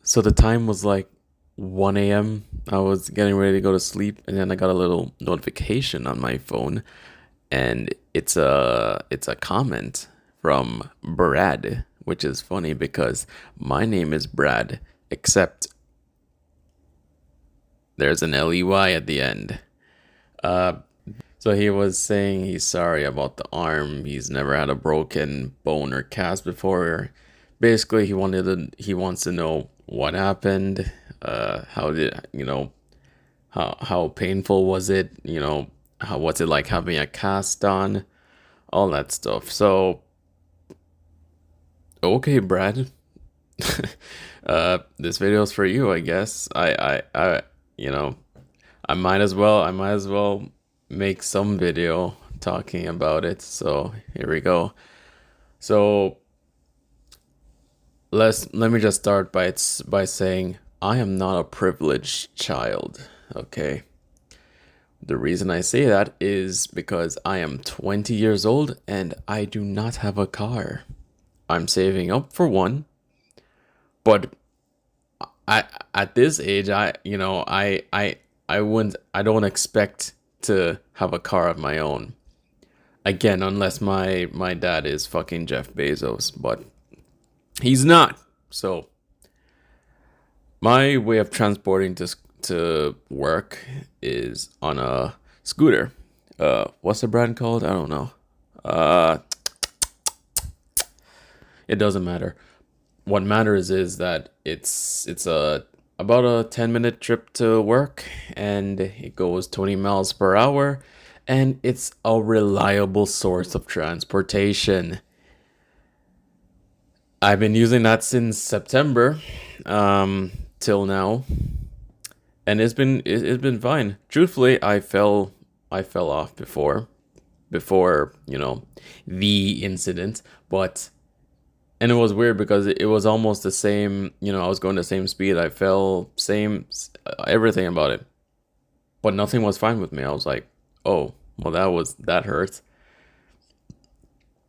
So the time was like 1 a.m. I was getting ready to go to sleep, and then I got a little notification on my phone, and it's a comment from Brad, which is funny because my name is Brad, except there's an Ley at the end. Uh, so he was saying he's sorry about the arm. He's never had a broken bone or cast before. Basically, he wants to know what happened. How did how painful was it? How what's it like having a cast on? All that stuff. So okay, Brad. This video's for you, I guess. You know, I might as well make some video talking about it. So here we go. So let me just start by saying I am not a privileged child, okay? The reason I say that is because I am 20 years old and I do not have a car. I'm saving up for one, but I at this age I don't expect to have a car of my own. Again, unless my dad is fucking Jeff Bezos, but he's not. So my way of transporting to work is on a scooter. What's the brand called? I don't know. Uh, it doesn't matter. What matters is that it's a about a 10-minute trip to work, and it goes 20 miles per hour, and it's a reliable source of transportation. I've been using that since September, till now, and it's been fine. Truthfully, I fell off before the incident, but and it was weird because it was almost the same. I was going the same speed. I fell same everything about it, but nothing was fine with me. I was like, oh well, that hurts,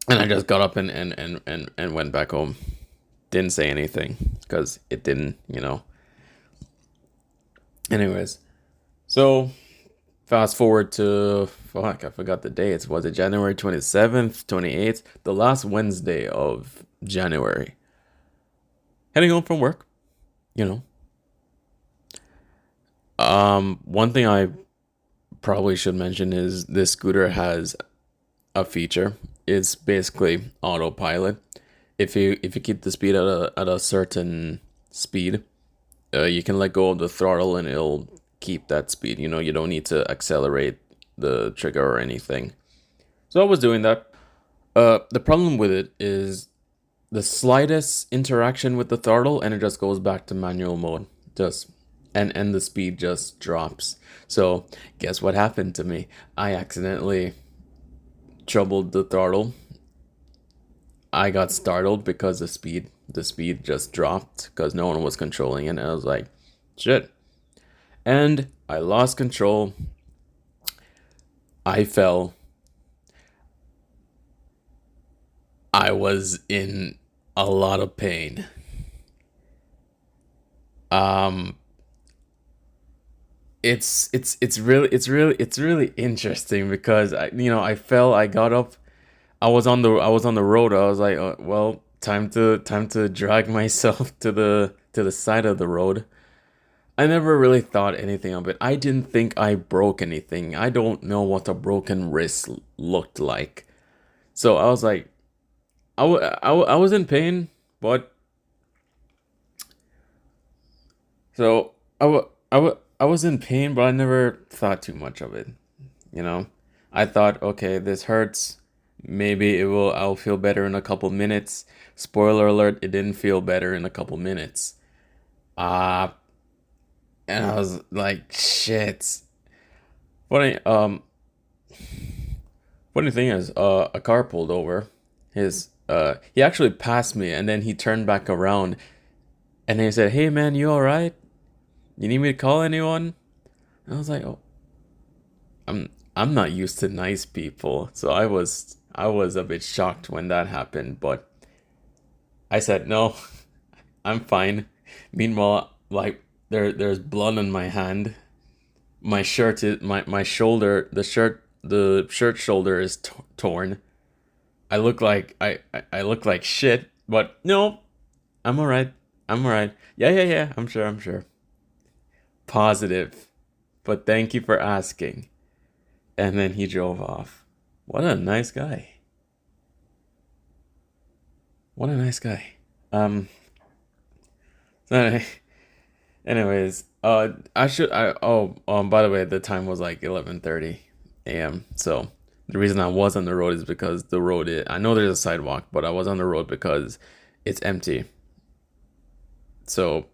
and I just got up and went back home. Didn't say anything because it didn't. Anyways, so fast forward to fuck, I forgot the dates. Was it January 27th, 28th? The last Wednesday of January. Heading home from work, you know. One thing I probably should mention is this scooter has a feature. It's basically autopilot. If you keep the speed at a certain speed, you can let go of the throttle and it'll keep that speed. You don't need to accelerate the trigger or anything. So I was doing that. The problem with it is the slightest interaction with the throttle and it just goes back to manual mode. Just and the speed just drops. So guess what happened to me? I accidentally troubled the throttle. I got startled because the speed just dropped because no one was controlling it, and I was like, shit. And I lost control. I fell. I was in a lot of pain. Um it's really interesting because I fell, I got up, I was on the road. I was like, well, time to drag myself to the side of the road. I never really thought anything of it. I didn't think I broke anything. I don't know what a broken wrist looked like. So I was like, I was in pain, but so I was in pain, but I never thought too much of it. You know, I thought, okay, this hurts. Maybe I'll feel better in a couple minutes. Spoiler alert, it didn't feel better in a couple minutes. Uh, and I was like, shit. Funny, funny thing is, a car pulled over. He actually passed me, and then he turned back around, and he said, "Hey man, you all right? You need me to call anyone?" And I was like, "Oh, I'm not used to nice people," so I was a bit shocked when that happened, but I said, "No, I'm fine." Meanwhile, like there's blood on my hand. My shirt is my shoulder. The shirt shoulder is torn. I look like shit. But no, I'm alright. I'm alright. Yeah, yeah, yeah. I'm sure. I'm sure. Positive. But thank you for asking. And then he drove off. What a nice guy. What a nice guy. Um. So anyways, I should. I oh by the way, the time was like 11:30 a.m. So the reason I was on the road is because the road. I know there's a sidewalk, but I was on the road because it's empty. So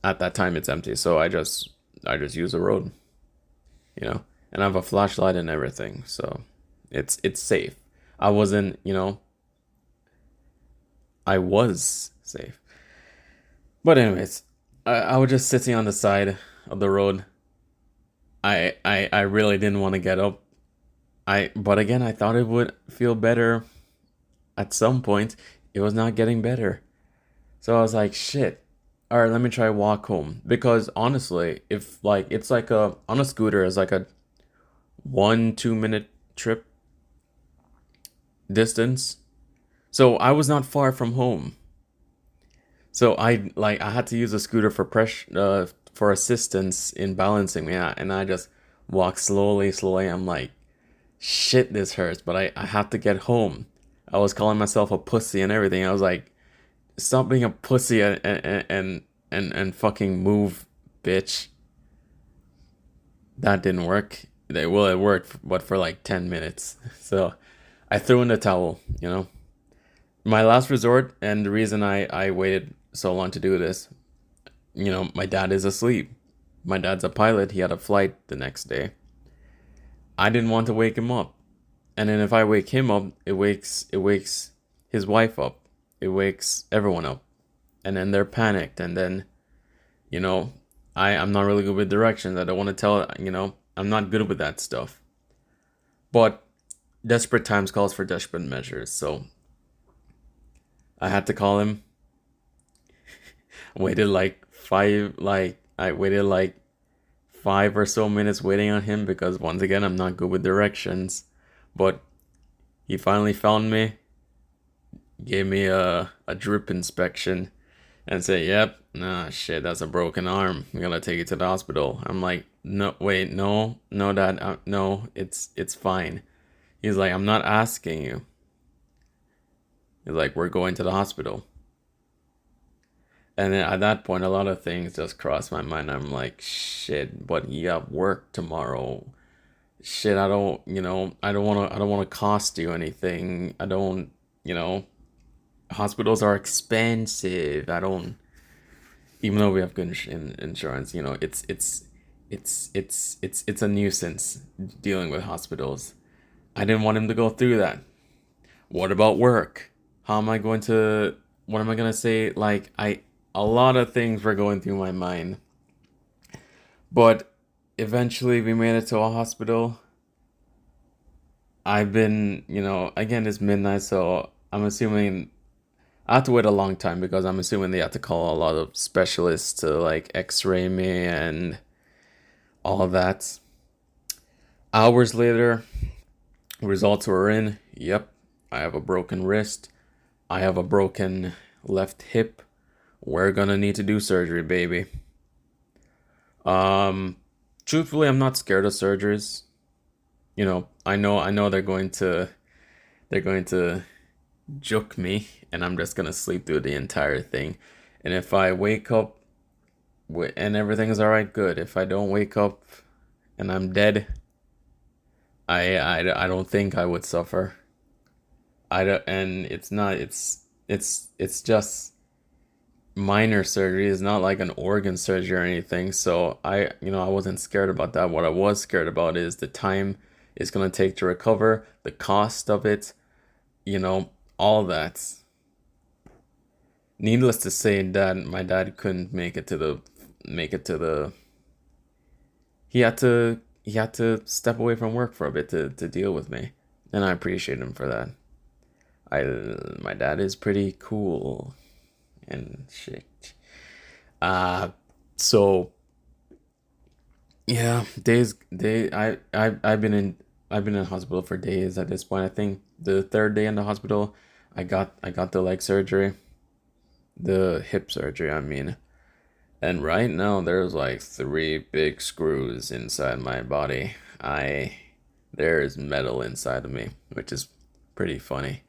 at that time, it's empty. So I just use the road, and I have a flashlight and everything. So it's safe. I wasn't, I was safe. But anyways, I was just sitting on the side of the road. I really didn't want to get up. But again, I thought it would feel better at some point. It was not getting better. So I was like, shit. All right, let me try walk home. Because honestly, if like it's like a on a scooter, it's like a 1 2 minute trip distance. So I was not far from home. So I had to use a scooter for for assistance in balancing me out, and I just walk slowly, slowly. I'm like, shit, this hurts, but I have to get home. I was calling myself a pussy and everything. I was like, stop being a pussy and fucking move, bitch. That didn't work. Well, it worked, but for like 10 minutes. So I threw in the towel. My last resort, and the reason I waited so long to do this, my dad is asleep. My dad's a pilot. He had a flight the next day. I didn't want to wake him up. And then if I wake him up, it wakes his wife up. It wakes everyone up. And then they're panicked. And then, you know, I'm not really good with directions. I don't want to I'm not good with that stuff. But desperate times calls for desperate measures. So I had to call him. I waited like 5 or so minutes waiting on him because once again I'm not good with directions. But he finally found me, gave me a drip inspection, and said, "Yep, nah, shit, that's a broken arm. We gotta take you to the hospital." I'm like, "No, wait, no, no, Dad, no, it's fine." He's like, "I'm not asking you." He's like, "We're going to the hospital." And then at that point, a lot of things just crossed my mind. I'm like, "Shit, but you got work tomorrow. Shit, I don't want to cost you anything. I don't, you know, hospitals are expensive. I don't, even though we have good insurance, it's a nuisance dealing with hospitals. I didn't want him to go through that. What about work? How am I going to, what am I going to say? Like, a lot of things were going through my mind. But eventually we made it to a hospital. I've been, again, it's midnight, so I'm assuming I have to wait a long time because I'm assuming they have to call a lot of specialists to like x-ray me and all of that. Hours later, results were in. Yep, I have a broken wrist. I have a broken left hip. We're gonna need to do surgery, baby. Um, Truthfully, I'm not scared of surgeries. I know they're going to juke me, and I'm just gonna sleep through the entire thing. And if I wake up and everything's all right, good. If I don't wake up and I'm dead, I don't think I would suffer. I don't, and it's not. It's just minor surgery. It's not like an organ surgery or anything. So I wasn't scared about that. What I was scared about is the time it's gonna take to recover, the cost of it, you know, all that. Needless to say, my dad couldn't make it to the. He had to step away from work for a bit to deal with me, and I appreciate him for that. I My dad is pretty cool and shit. Uh so yeah, I've been in hospital for days at this point. I think the third day in the hospital, I got the leg surgery, the hip surgery, I mean. And right now there's like three big screws inside my body. I There's metal inside of me, which is pretty funny.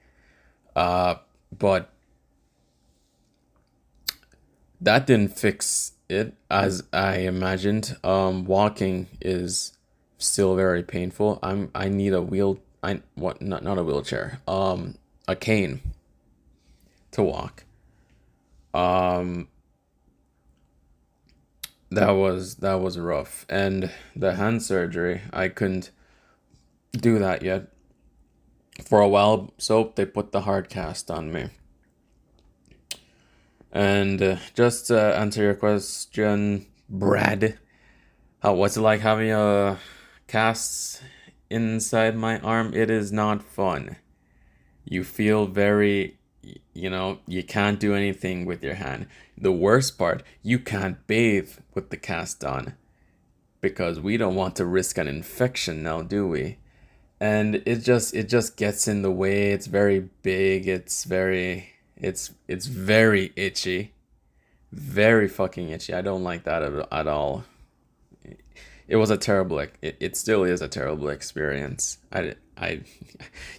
Uh but that didn't fix it as I imagined. Walking is still very painful. I need a wheel I what not a wheelchair. A cane to walk. Um that was rough. And the hand surgery, I couldn't do that yet. For a while, so they put the hard cast on me. And just to answer your question, Brad, how what's it like having a cast inside my arm? It is not fun. You feel very, you can't do anything with your hand. The worst part, you can't bathe with the cast on because we don't want to risk an infection now, do we? And it just gets in the way. It's very big. It's very itchy. Very fucking itchy. I don't like that at all. It was a terrible it still is a terrible experience.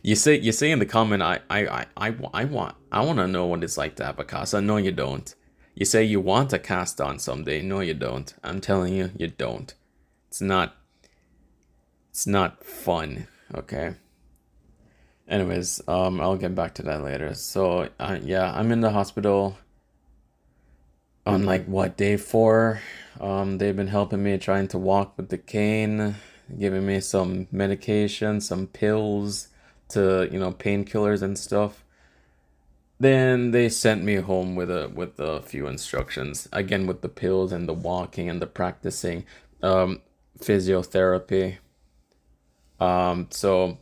You say in the comment, I want to know what it's like to have a cast on. No, you don't. You say you want a cast on someday. No, you don't. I'm telling you, you don't. It's not it's not fun, okay? Anyways, I'll get back to that later. So, yeah, I'm in the hospital on like what, day four. They've been helping me trying to walk with the cane, giving me some medication, some pills to, painkillers and stuff. Then they sent me home with a few instructions, again with the pills and the walking and the practicing, um, physiotherapy. So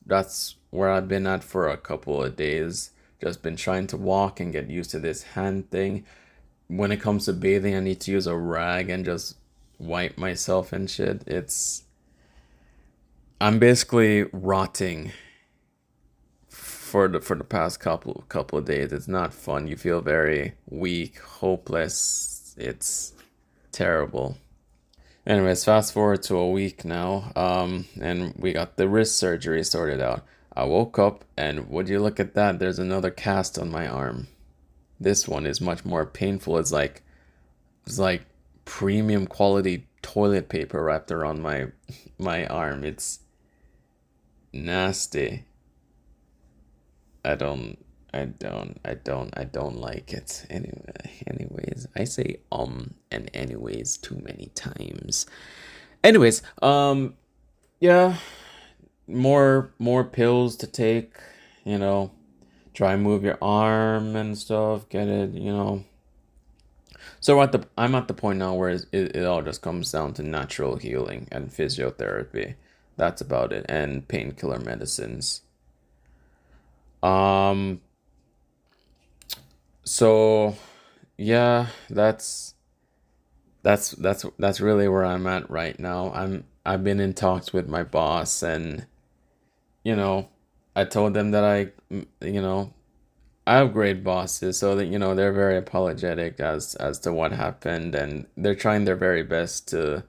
that's where I've been at for a couple of days. Just been trying to walk and get used to this hand thing. When it comes to bathing, I need to use a rag and just wipe myself and shit. I'm basically rotting for the past couple of days. It's not fun. You feel very weak, hopeless. It's terrible. Anyways, fast forward to a week now, and we got the wrist surgery sorted out. I woke up, and would you look at that? There's another cast on my arm. This one is much more painful. It's like premium quality toilet paper wrapped around my arm. It's nasty. I don't like it. Anyways, I say and anyways too many times. Anyways, yeah, more pills to take, you know, try and move your arm and stuff, get it, So I'm at the point now where it all just comes down to natural healing and physiotherapy. That's about it, and painkiller medicines. Um, so yeah, that's really where I'm at right now. I've been in talks with my boss, and you know, I told them that I have great bosses, so that they're very apologetic as to what happened, and they're trying their very best to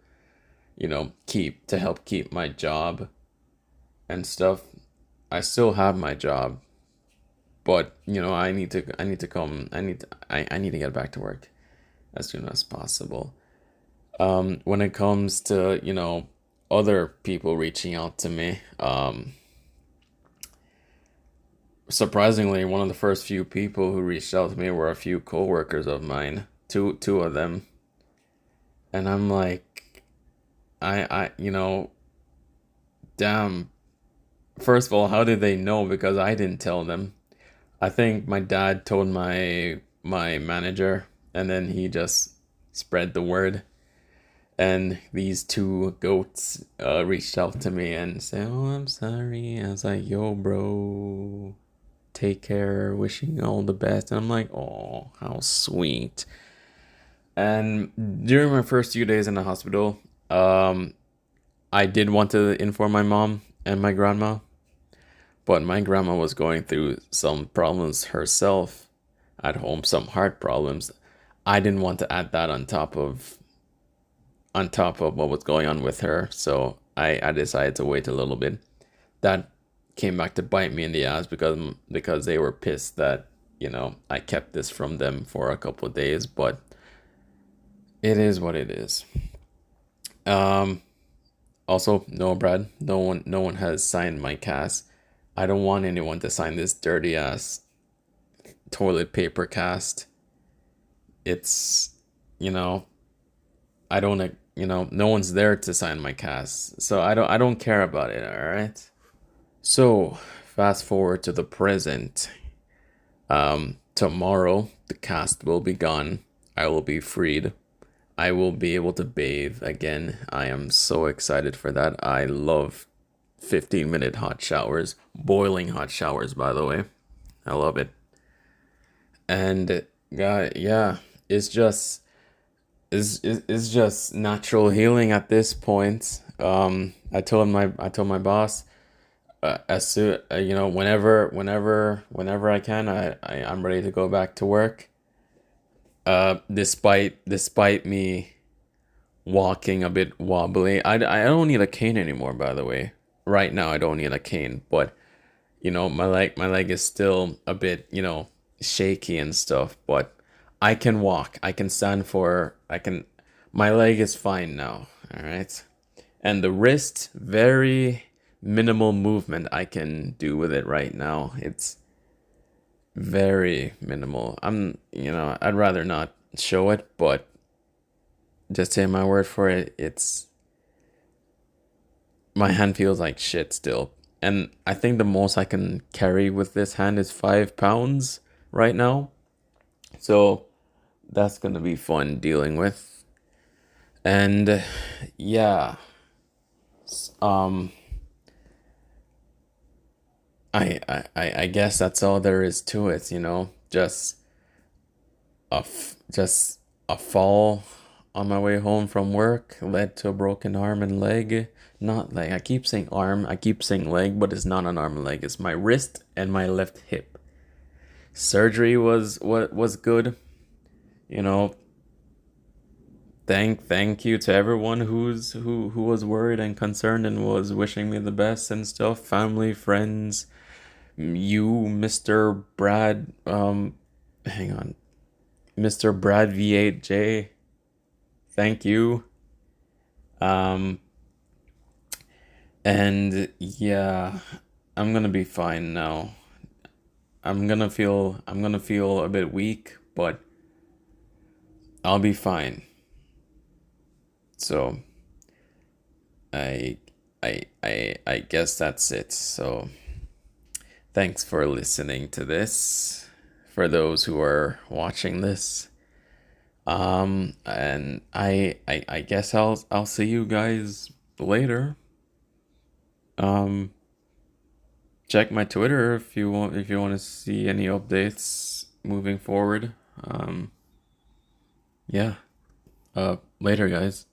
keep to help keep my job and stuff. I still have my job, but I need to come I need to get back to work as soon as possible. When it comes to other people reaching out to me, surprisingly, one of the first few people who reached out to me were a few coworkers of mine, two of them, and I'm like, damn. First of all, how did they know? Because I didn't tell them. I think my dad told my manager, and then he just spread the word. And these two goats reached out to me and said, "Oh, I'm sorry." I was like, "Yo, bro, take care. Wishing you all the best." And I'm like, "Oh, how sweet." And during my first few days in the hospital, um, I did want to inform my mom and my grandma, but my grandma was going through some problems herself at home, some heart problems. I didn't want to add that on top of what was going on with her, so I decided to wait a little bit. That came back to bite me in the ass because they were pissed that, I kept this from them for a couple of days, but it is what it is. Um Also, no, Brad, no one has signed my cast. I don't want anyone to sign this dirty ass toilet paper cast. It's, you know, I don't, no one's there to sign my cast, so I don't care about it. All right. So fast forward to the present. Tomorrow the cast will be gone. I will be freed. I will be able to bathe again. I am so excited for that. I love 15-minute hot showers, boiling hot showers, by the way. I love it. And yeah, it's just it's just natural healing at this point. I told my boss, as soon whenever I can, I'm ready to go back to work. Despite me walking a bit wobbly. I don't need a cane anymore, by the way. Right now I don't need a cane, but my leg is still a bit, shaky and stuff, but I can walk. I can stand for I can My leg is fine now, all right? And the wrist, very minimal movement I can do with it right now. It's very minimal. I'd rather not show it, but just take my word for it. My hand feels like shit still. And I think the most I can carry with this hand is 5 pounds right now. So that's gonna be fun dealing with. And yeah, um, I guess that's all there is to it, just a fall on my way home from work led to a broken arm and leg. Not leg. I keep saying arm. I keep saying leg, but it's not an arm and leg. It's my wrist and my left hip. Surgery was good. You know, thank you to everyone who was worried and concerned and was wishing me the best and stuff. Family, friends, you, Mr. Brad. Hang on, Mr. Brad V8J. Thank you. Um, and yeah, I'm gonna be fine now. I'm gonna feel a bit weak, but I'll be fine. So I I guess that's it. So thanks for listening to this. For those who are watching this. And I guess I'll see you guys later. Um Check my Twitter if you want to see any updates moving forward. Um yeah. Later guys.